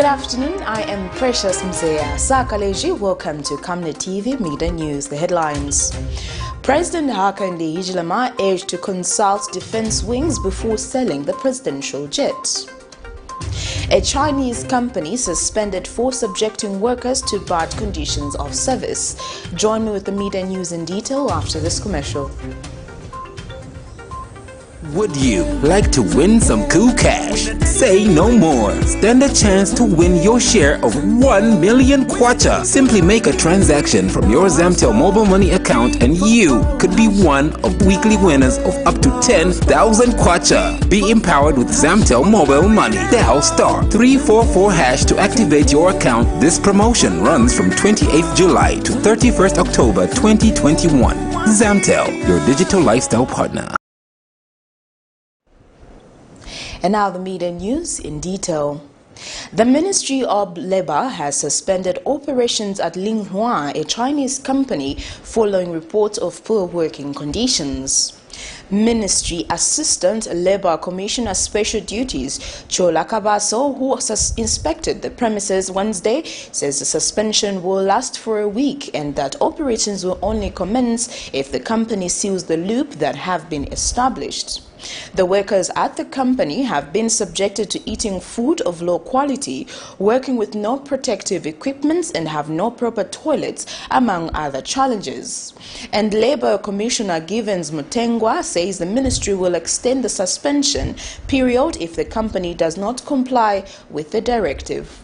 Good afternoon, I am Precious Mzea. Sakaleji, welcome to Camnet TV Midday News. The headlines. President Hakainde Hichilema urged to consult defense wings before selling the presidential jet. A Chinese company suspended for subjecting workers to bad conditions of service. Join me with the Midday News in detail after this commercial. Would you like to win some cool cash? Say no more. Stand a chance to win your share of 1 million kwacha. Simply make a transaction from your Zamtel mobile money account and you could be one of weekly winners of up to 10,000 kwacha. Be empowered with Zamtel mobile money. Dial *344# to activate your account. This promotion runs from 28th July to 31st October 2021. Zamtel, your digital lifestyle partner. And now the media news in detail. The Ministry of Labor has suspended operations at Linghua, a Chinese company, following reports of poor working conditions. Ministry Assistant Labor Commissioner Special Duties Chola Kabaso, who inspected the premises Wednesday, says the suspension will last for a week and that operations will only commence if the company seals the loop that have been established. The workers at the company have been subjected to eating food of low quality, working with no protective equipment and have no proper toilets, among other challenges. And Labour Commissioner Givens Mutengwa says the ministry will extend the suspension period if the company does not comply with the directive.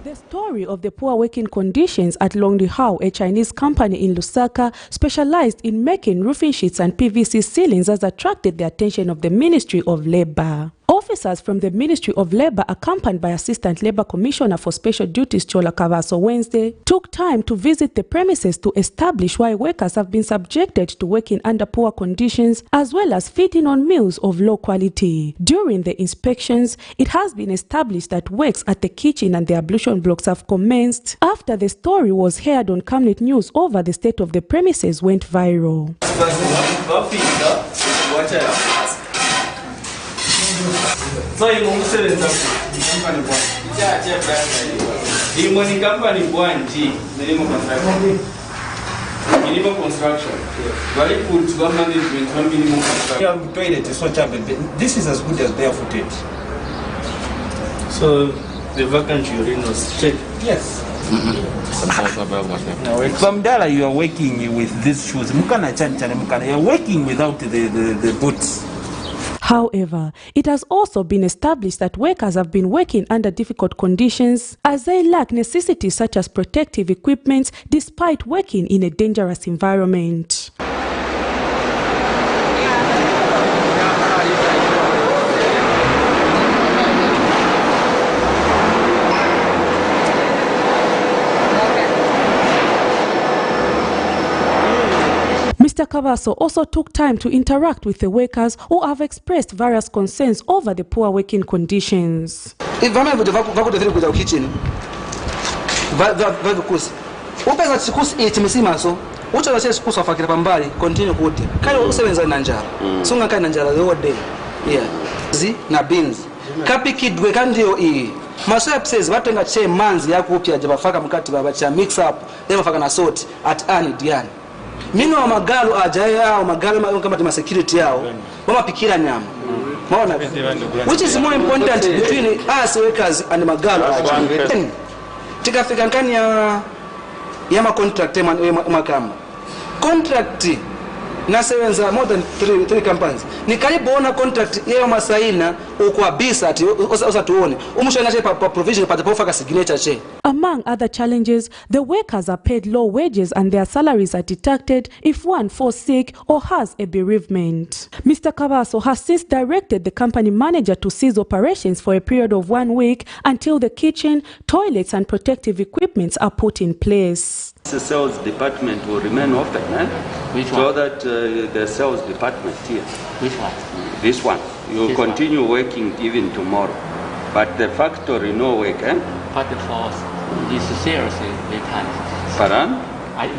The story of the poor working conditions at Longlihao, a Chinese company in Lusaka specialized in making roofing sheets and PVC ceilings, has attracted the attention of the Ministry of Labor. Officers from the Ministry of Labor, accompanied by Assistant Labor Commissioner for Special Duties Chola Kavaso Wednesday, took time to visit the premises to establish why workers have been subjected to working under poor conditions as well as feeding on meals of low quality. During the inspections, it has been established that works at the kitchen and the ablution blocks have commenced after the story was heard on Camnet News over the state of the premises went viral. So you want to sell it minimum construction. Very good to government minimum construction. Toilet is so chapel. This is as good as barefooted. So the vacant urine was checked. Yes. From Dala, you are working with these shoes. You are working without the boots. However, it has also been established that workers have been working under difficult conditions as they lack necessities such as protective equipment despite working in a dangerous environment. Mr. Kavaso also took time to interact with the workers who have expressed various concerns over the poor working conditions. Mino wa magalo ajaya wa magalo kama security yao wamapikira nyama. Maona, which is more important between us workers and magalo ajaya. Tikafika ndani ya ma contract makama. Contract na sevenza more than three companies. Ni karibu ona contract yao masaina ukwa bisa ati usatuone. Umushana che pa provision pa the signature che. Among other challenges, the workers are paid low wages and their salaries are deducted if one falls sick or has a bereavement. Mr. Kavaso has since directed the company manager to cease operations for a period of 1 week until the kitchen, toilets and protective equipment are put in place. The sales department will remain open, Which one? so that the sales department here. Which one? This one. You This continue working even tomorrow. But the factory no work, But for this sales, they can. Pardon?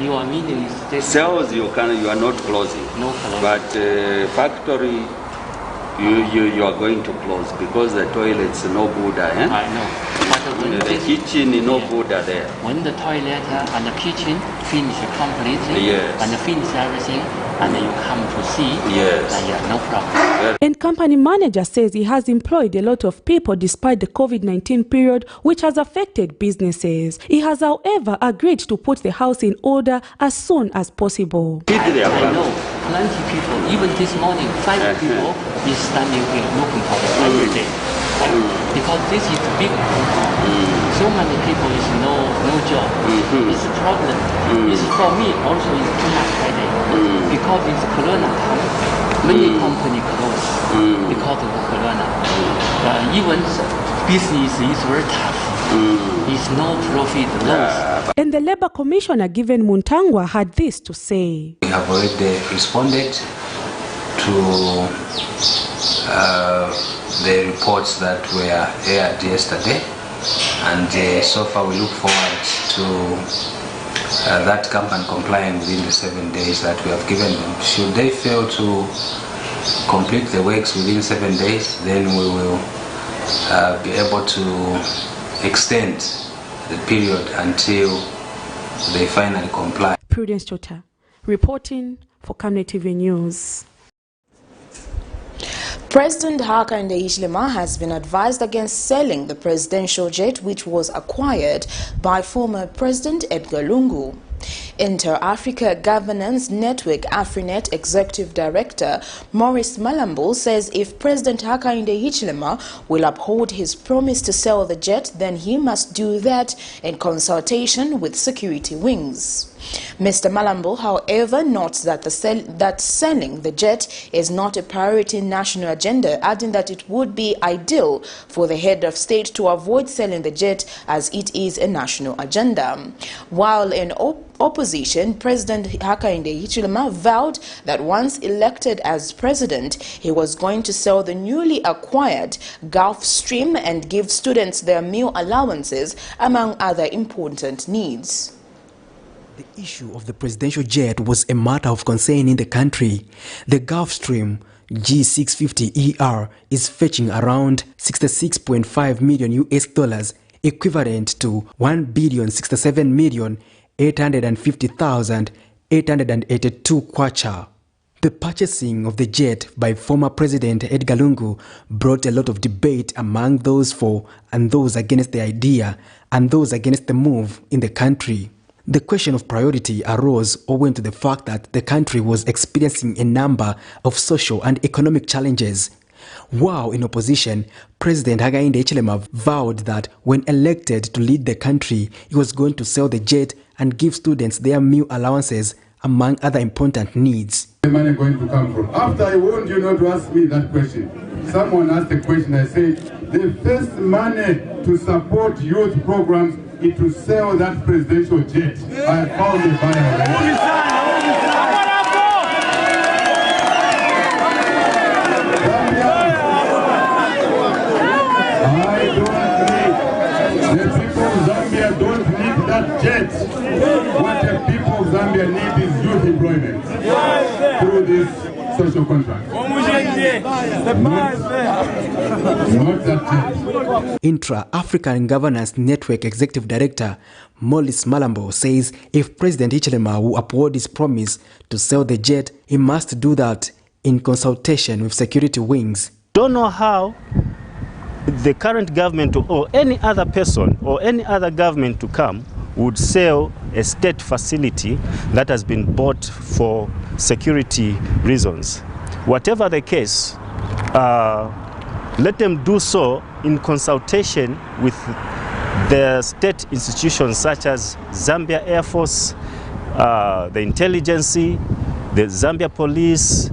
You are meaning Sales you are not closing. No closing. But factory You are going to close because the toilet's no good, eh? I know. But when The kitchen is no good there. when the toilet and the kitchen finish completely Yes. and finish everything, and then you come to see, Yes. yeah, no problem. And company manager says he has employed a lot of people despite the COVID-19 period, which has affected businesses. He has, however, agreed to put the house in order as soon as possible. I know plenty people, even this morning, 5 people is standing here looking for it every day. Because this is big problem. So many people is no job. It's a problem. It's for me also it's too much headache. Because it's corona time, many company close because of the corona. Even business is very tough. It's no profit, loss. And the Labour Commissioner, Given Muntangwa, had this to say. We have already responded to the reports that were aired yesterday, and so far we look forward to that company complying within the 7 days that we have given them. Should they fail to complete the works within 7 days, then we will be able to extend the period until they finally comply. Prudence Chota, reporting for Camnet TV News. President Hakainde Hichilema has been advised against selling the presidential jet which was acquired by former President Edgar Lungu. Inter-Africa Governance Network Afrinet Executive Director Maurice Malambo says if President Hakainde Hichilema will uphold his promise to sell the jet, then he must do that in consultation with security wings. Mr. Malambo, however, notes that selling the jet is not a priority national agenda, adding that it would be ideal for the head of state to avoid selling the jet as it is a national agenda. While in opposition, President Hakainde Hichilema vowed that once elected as president, he was going to sell the newly acquired Gulfstream and give students their meal allowances, among other important needs. The issue of the presidential jet was a matter of concern in the country. The Gulfstream G650ER is fetching around $66.5 million US dollars, equivalent to 1,067,850,882 kwacha. The purchasing of the jet by former President Edgar Lungu brought a lot of debate among those for and those against the idea and those against the move in the country. The question of priority arose owing to the fact that the country was experiencing a number of social and economic challenges. While in opposition, President Hakainde Hichilema vowed that when elected to lead the country, he was going to sell the jet and give students their meal allowances, among other important needs. The money going to come from? After I warned you not to ask me that question, someone asked the question, I said, the first money to support youth programs is to sell that presidential jet. I found a buyer. The people of Zambia don't need that jet. What the people of Zambia need is youth employment through this social contract. Not that jet. Intra-African Governance Network Executive Director Maurice Malambo says if President Hichilema will uphold his promise to sell the jet, he must do that in consultation with security wings. Don't know how the current government or any other person or any other government to come would sell a state facility that has been bought for security reasons. Whatever the case, let them do so in consultation with the state institutions such as Zambia Air Force, the intelligence, the Zambia Police,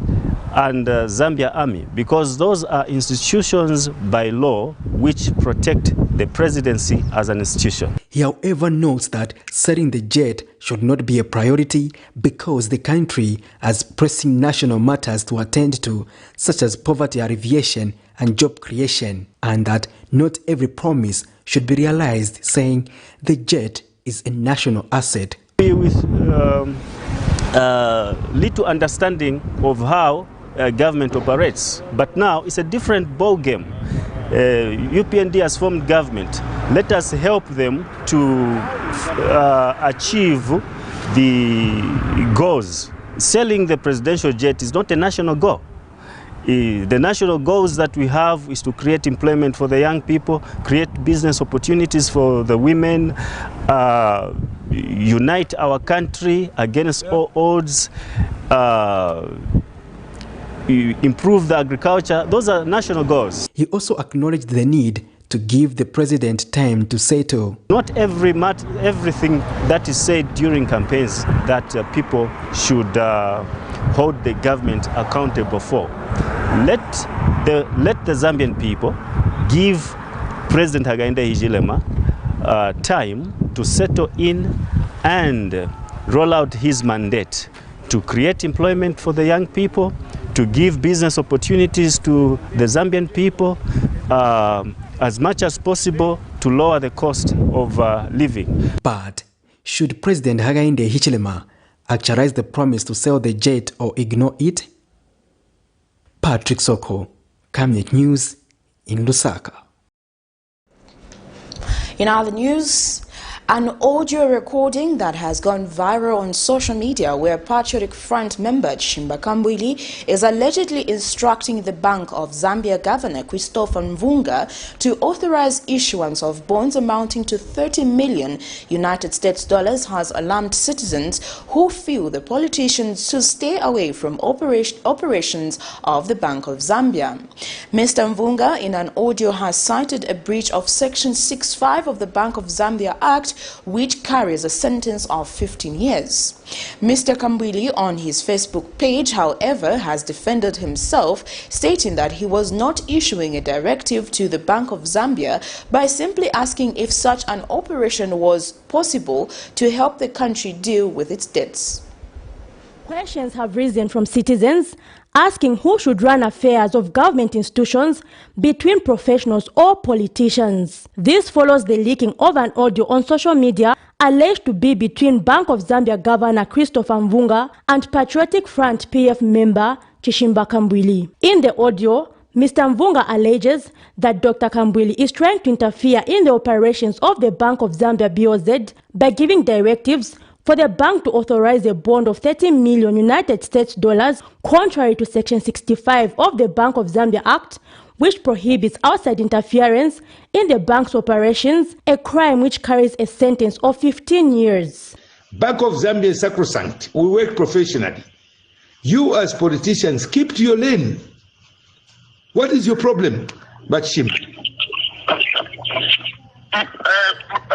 and Zambia Army, because those are institutions by law which protect the presidency as an institution. He, however, notes that selling the jet should not be a priority because the country has pressing national matters to attend to, such as poverty alleviation and job creation, and that not every promise should be realized, saying the jet is a national asset. With little understanding of how government operates. But now it's a different ball game. UPND has formed government. Let us help them to achieve the goals. Selling the presidential jet is not a national goal. The national goals that we have is to create employment for the young people, create business opportunities for the women, unite our country against all odds, improve the agriculture. Those are national goals. He also acknowledged the need to give the president time to settle. Not everything that is said during campaigns that people should hold the government accountable for. Let the Zambian people give President Hakainde Hichilema time to settle in and roll out his mandate to create employment for the young people, to give business opportunities to the Zambian people, as much as possible to lower the cost of living. But should President Hakainde Hichilema actualize the promise to sell the jet or ignore it? Patrick Soko, Camnet News in Lusaka. In other news, an audio recording that has gone viral on social media where Patriotic Front member Chimba Kambwili is allegedly instructing the Bank of Zambia Governor Christopher Mvunga to authorize issuance of bonds amounting to 30 million United States dollars has alarmed citizens who feel the politicians should stay away from operations of the Bank of Zambia. Mr. Mvunga in an audio has cited a breach of Section 6.5 of the Bank of Zambia Act, which carries a sentence of 15 years. Mr. Kambwili on his Facebook page, however, has defended himself, stating that he was not issuing a directive to the Bank of Zambia by simply asking if such an operation was possible to help the country deal with its debts. Questions have risen from citizens asking who should run affairs of government institutions between professionals or politicians. This follows the leaking of an audio on social media alleged to be between Bank of Zambia Governor Christopher Mvunga and Patriotic Front PF member Chishimba Kambwili. In the audio, Mr. Mvunga alleges that Dr. Kambwili is trying to interfere in the operations of the Bank of Zambia BOZ by giving directives for the bank to authorize a bond of 30 million United States dollars, contrary to Section 65 of the Bank of Zambia Act, which prohibits outside interference in the bank's operations, a crime which carries a sentence of 15 years. Bank of Zambia is sacrosanct. We work professionally. You as politicians, keep to your lane. What is your problem, Bachim?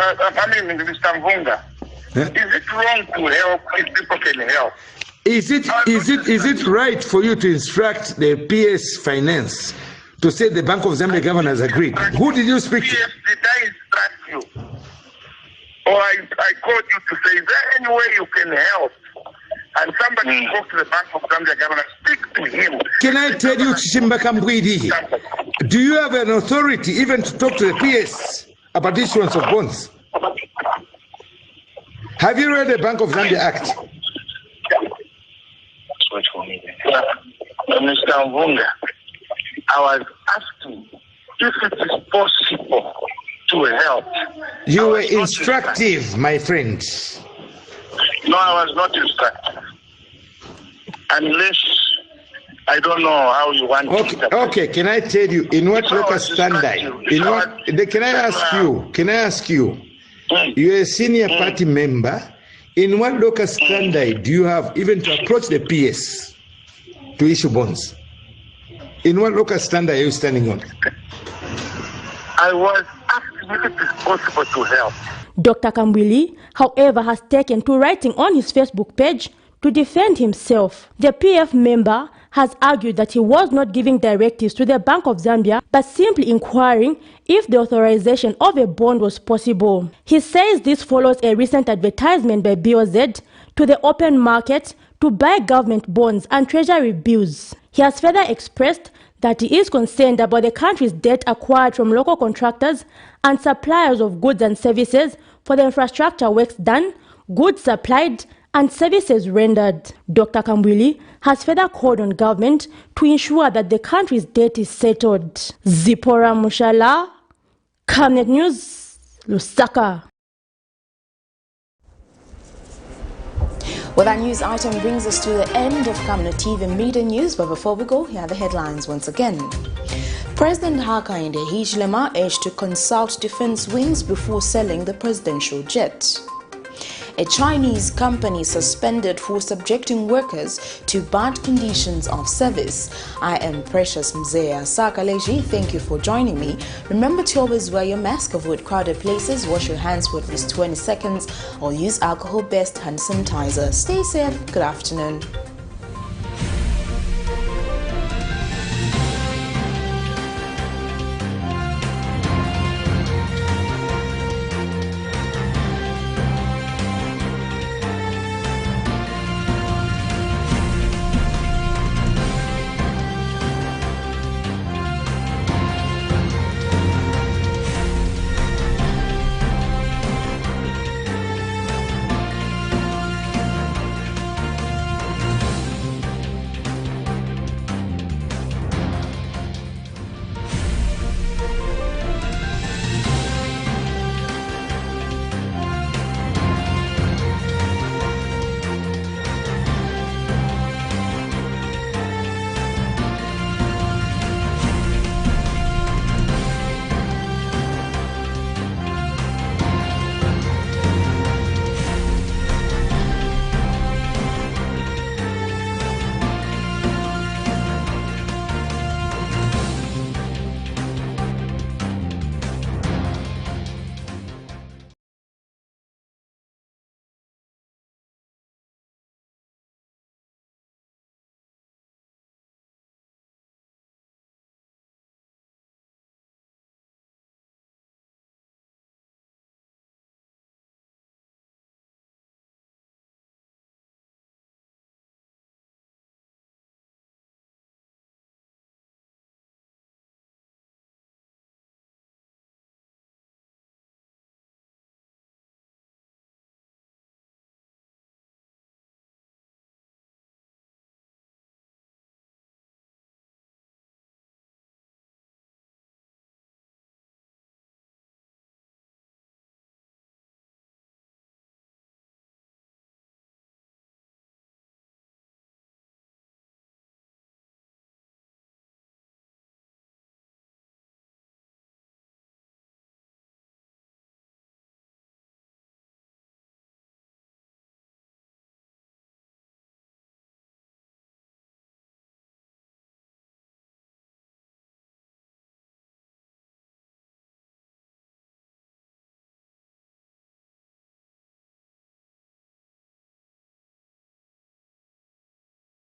Mr. Mvunga. Is it wrong to help if people can help? Is it right for you to instruct the PS Finance to say the Bank of Zambia governor has agreed? Who did you speak to? PS, did I instruct you? Or I called you to say, is there any way you can help? And somebody spoke to the Bank of Zambia governor, speak to him. Can I tell you, Chishimba Kambwili, do you have an authority even to talk to the PS about issuance of bonds? Have you read the Bank of Zambia Act? Mr. Mvunga, I was asking if it is possible to help. You were instructive, my friend. No, I was not instructive. Unless I don't know how you want to. Okay, can I tell you in what locus standi? Can I ask you? You're a senior party member. In what locus standi do you have even to approach the PS to issue bonds? In what locus standi are you standing on? I was asking if it is possible to help. Dr. Kambwili, however, has taken to writing on his Facebook page to defend himself. The PF member has argued that he was not giving directives to the Bank of Zambia, but simply inquiring if the authorization of a bond was possible. He says this follows a recent advertisement by BOZ to the open market to buy government bonds and treasury bills. He has further expressed that he is concerned about the country's debt acquired from local contractors and suppliers of goods and services for the infrastructure works done, goods supplied, and services rendered. Dr. Kambwili has further called on government to ensure that the country's debt is settled. Zipporah Mushala, Camnet News, Lusaka. Well, that news item brings us to the end of Camnet TV Midday News, but before we go, here are the headlines once again. President Hakainde Hichilema urged to consult defense wings before selling the presidential jet. A Chinese company suspended for subjecting workers to bad conditions of service. I am Precious Mzea Sakaleji. Thank you for joining me. Remember to always wear your mask, avoid crowded places, wash your hands for at least 20 seconds, or use alcohol-based hand sanitizer. Stay safe. Good afternoon.